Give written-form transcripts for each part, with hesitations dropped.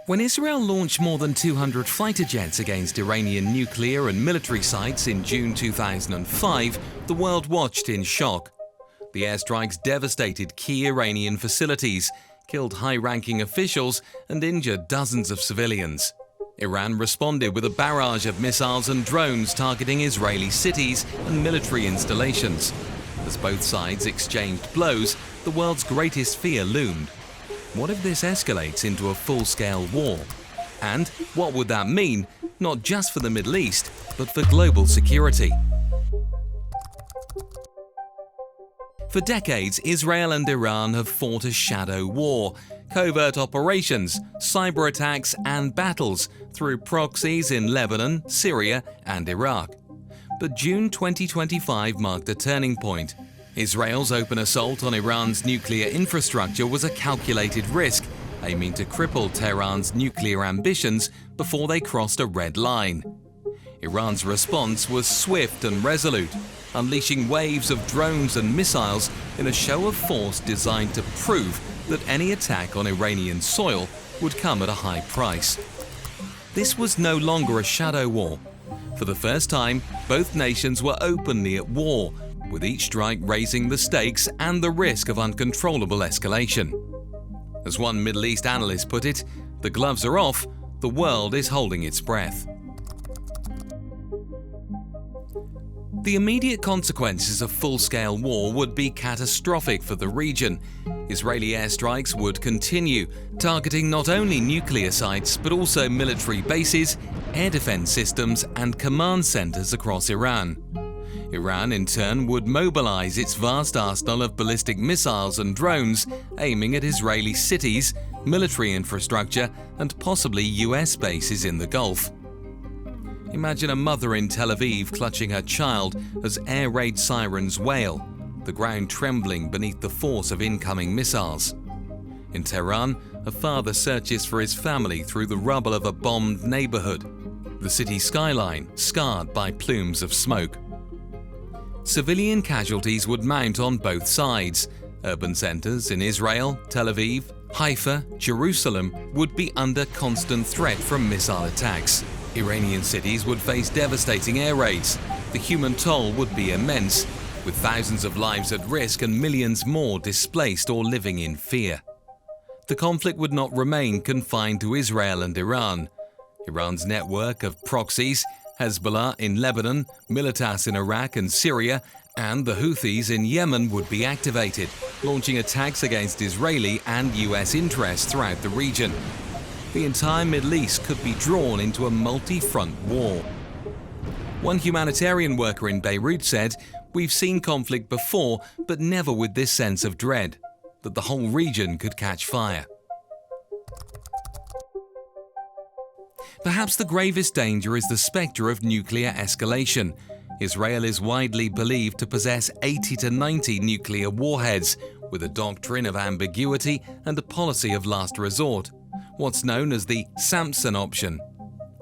When Israel launched more than 200 fighter jets against Iranian nuclear and military sites in June 2005, the world watched in shock. The airstrikes devastated key Iranian facilities, killed high-ranking officials, and injured dozens of civilians. Iran responded with a barrage of missiles and drones targeting Israeli cities and military installations. As both sides exchanged blows, the world's greatest fear loomed. What if this escalates into a full-scale war? And what would that mean, not just for the Middle East, but for global security? For decades, Israel and Iran have fought a shadow war, covert operations, cyber attacks, and battles through proxies in Lebanon, Syria, and Iraq. But June 2025 marked a turning point. Israel's open assault on Iran's nuclear infrastructure was a calculated risk, aiming to cripple Tehran's nuclear ambitions before they crossed a red line. Iran's response was swift and resolute, unleashing waves of drones and missiles in a show of force designed to prove that any attack on Iranian soil would come at a high price. This was no longer a shadow war. For the first time, both nations were openly at war, with each strike raising the stakes and the risk of uncontrollable escalation. As one Middle East analyst put it, "The gloves are off, the world is holding its breath." The immediate consequences of full-scale war would be catastrophic for the region. Israeli airstrikes would continue, targeting not only nuclear sites but also military bases, air defense systems, and command centers across Iran. Iran, in turn, would mobilize its vast arsenal of ballistic missiles and drones, aiming at Israeli cities, military infrastructure, and possibly US bases in the Gulf. Imagine a mother in Tel Aviv clutching her child as air raid sirens wail, the ground trembling beneath the force of incoming missiles. In Tehran, a father searches for his family through the rubble of a bombed neighborhood, the city skyline scarred by plumes of smoke. Civilian casualties would mount on both sides. Urban centers in Israel, Tel Aviv, Haifa, Jerusalem would be under constant threat from missile attacks. Iranian cities would face devastating air raids. The human toll would be immense, with thousands of lives at risk and millions more displaced or living in fear. The conflict would not remain confined to Israel and Iran. Iran's network of proxies, Hezbollah in Lebanon, Militas in Iraq and Syria, and the Houthis in Yemen would be activated, launching attacks against Israeli and US interests throughout the region. The entire Middle East could be drawn into a multi-front war. One humanitarian worker in Beirut said, "We've seen conflict before, but never with this sense of dread, that the whole region could catch fire." Perhaps the gravest danger is the spectre of nuclear escalation. Israel is widely believed to possess 80 to 90 nuclear warheads, with a doctrine of ambiguity and a policy of last resort, what's known as the Samson option.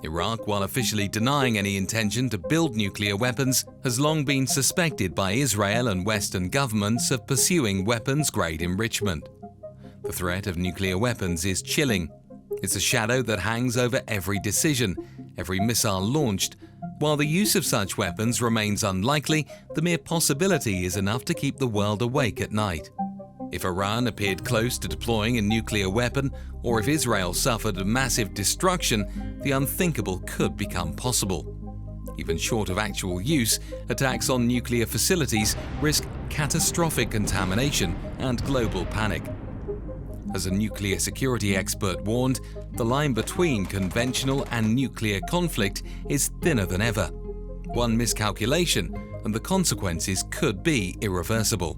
Iraq, while officially denying any intention to build nuclear weapons, has long been suspected by Israel and Western governments of pursuing weapons-grade enrichment. The threat of nuclear weapons is chilling. It's a shadow that hangs over every decision, every missile launched. While the use of such weapons remains unlikely, the mere possibility is enough to keep the world awake at night. If Iran appeared close to deploying a nuclear weapon, or if Israel suffered a massive destruction, the unthinkable could become possible. Even short of actual use, attacks on nuclear facilities risk catastrophic contamination and global panic. As a nuclear security expert warned, the line between conventional and nuclear conflict is thinner than ever. One miscalculation, and the consequences could be irreversible.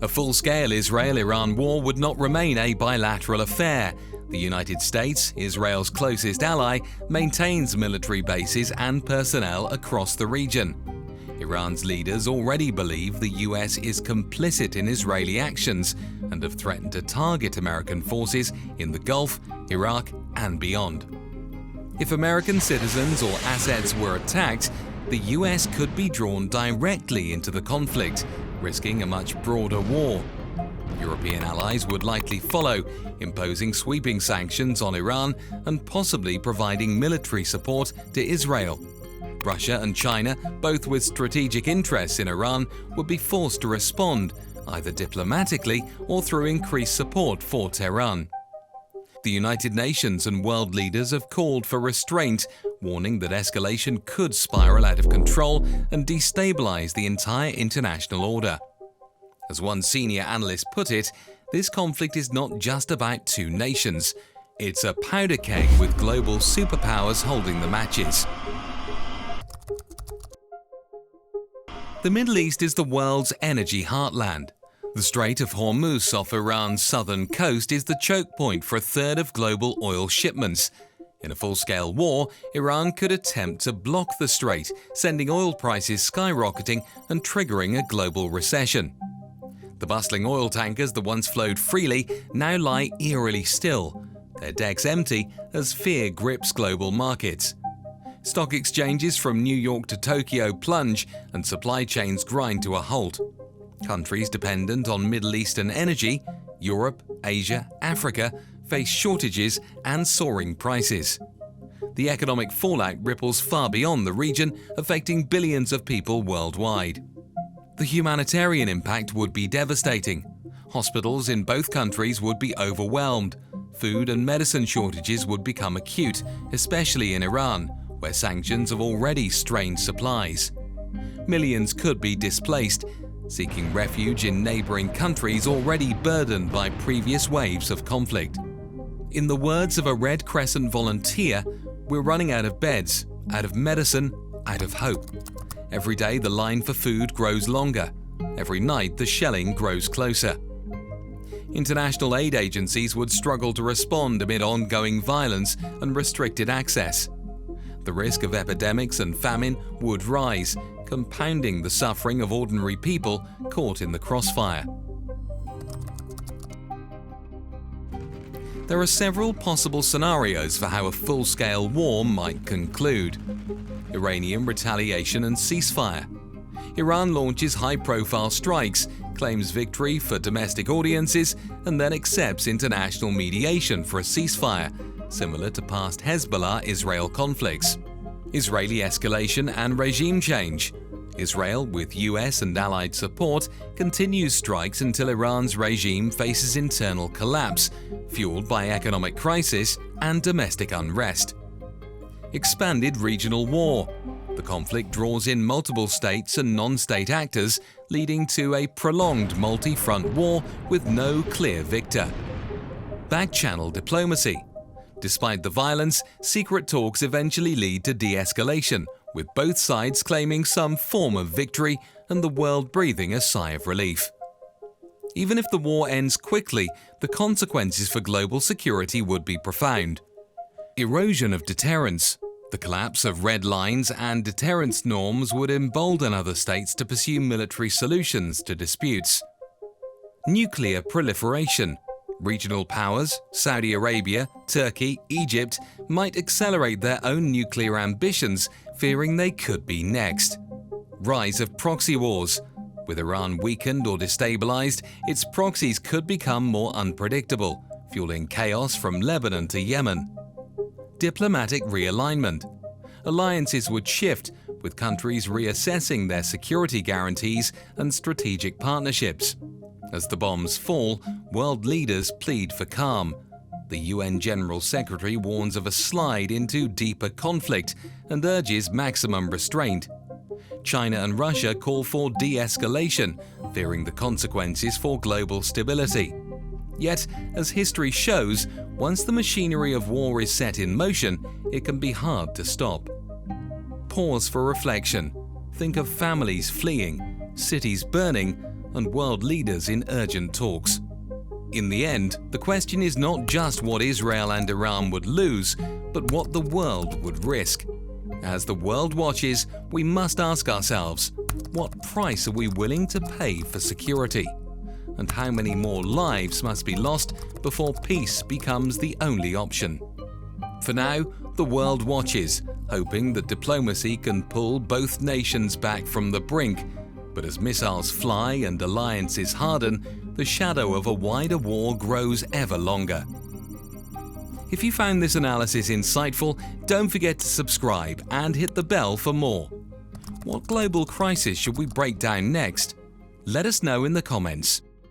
A full-scale Israel-Iran war would not remain a bilateral affair. The United States, Israel's closest ally, maintains military bases and personnel across the region. Iran's leaders already believe the US is complicit in Israeli actions and have threatened to target American forces in the Gulf, Iraq, and beyond. If American citizens or assets were attacked, the US could be drawn directly into the conflict, risking a much broader war. European allies would likely follow, imposing sweeping sanctions on Iran and possibly providing military support to Israel. Russia and China, both with strategic interests in Iran, would be forced to respond, either diplomatically or through increased support for Tehran. The United Nations and world leaders have called for restraint, warning that escalation could spiral out of control and destabilize the entire international order. As one senior analyst put it, this conflict is not just about two nations. It's a powder keg with global superpowers holding the matches. The Middle East is the world's energy heartland. The Strait of Hormuz off Iran's southern coast is the choke point for a third of global oil shipments. In a full-scale war, Iran could attempt to block the strait, sending oil prices skyrocketing and triggering a global recession. The bustling oil tankers that once flowed freely now lie eerily still, their decks empty as fear grips global markets. Stock exchanges from New York to Tokyo plunge and supply chains grind to a halt. Countries dependent on Middle Eastern energy, Europe, Asia, Africa, face shortages and soaring prices. The economic fallout ripples far beyond the region, affecting billions of people worldwide. The humanitarian impact would be devastating. Hospitals in both countries would be overwhelmed. Food and medicine shortages would become acute, especially in Iran, where sanctions have already strained supplies. Millions could be displaced, seeking refuge in neighboring countries already burdened by previous waves of conflict. In the words of a Red Crescent volunteer, we're running out of beds, out of medicine, out of hope. Every day the line for food grows longer. Every night the shelling grows closer. International aid agencies would struggle to respond amid ongoing violence and restricted access. The risk of epidemics and famine would rise, compounding the suffering of ordinary people caught in the crossfire. There are several possible scenarios for how a full-scale war might conclude. Iranian retaliation and ceasefire. Iran launches high-profile strikes, claims victory for domestic audiences, and then accepts international mediation for a ceasefire, similar to past Hezbollah-Israel conflicts. Israeli escalation and regime change. Israel, with US and allied support, continues strikes until Iran's regime faces internal collapse, fueled by economic crisis and domestic unrest. Expanded regional war. The conflict draws in multiple states and non-state actors, leading to a prolonged multi-front war with no clear victor. Back-channel diplomacy. Despite the violence, secret talks eventually lead to de-escalation, with both sides claiming some form of victory and the world breathing a sigh of relief. Even if the war ends quickly, the consequences for global security would be profound. Erosion of deterrence. The collapse of red lines and deterrence norms would embolden other states to pursue military solutions to disputes. Nuclear proliferation. Regional powers, Saudi Arabia, Turkey, Egypt, might accelerate their own nuclear ambitions, fearing they could be next. Rise of proxy wars. With Iran weakened or destabilized, its proxies could become more unpredictable, fueling chaos from Lebanon to Yemen. Diplomatic realignment. Alliances would shift, with countries reassessing their security guarantees and strategic partnerships. As the bombs fall, world leaders plead for calm. The UN General Secretary warns of a slide into deeper conflict and urges maximum restraint. China and Russia call for de-escalation, fearing the consequences for global stability. Yet, as history shows, once the machinery of war is set in motion, it can be hard to stop. Pause for reflection. Think of families fleeing, cities burning, and world leaders in urgent talks. In the end, the question is not just what Israel and Iran would lose, but what the world would risk. As the world watches, we must ask ourselves, what price are we willing to pay for security? And how many more lives must be lost before peace becomes the only option? For now, the world watches, hoping that diplomacy can pull both nations back from the brink. But as missiles fly and alliances harden, the shadow of a wider war grows ever longer. If you found this analysis insightful, don't forget to subscribe and hit the bell for more. What global crisis should we break down next? Let us know in the comments.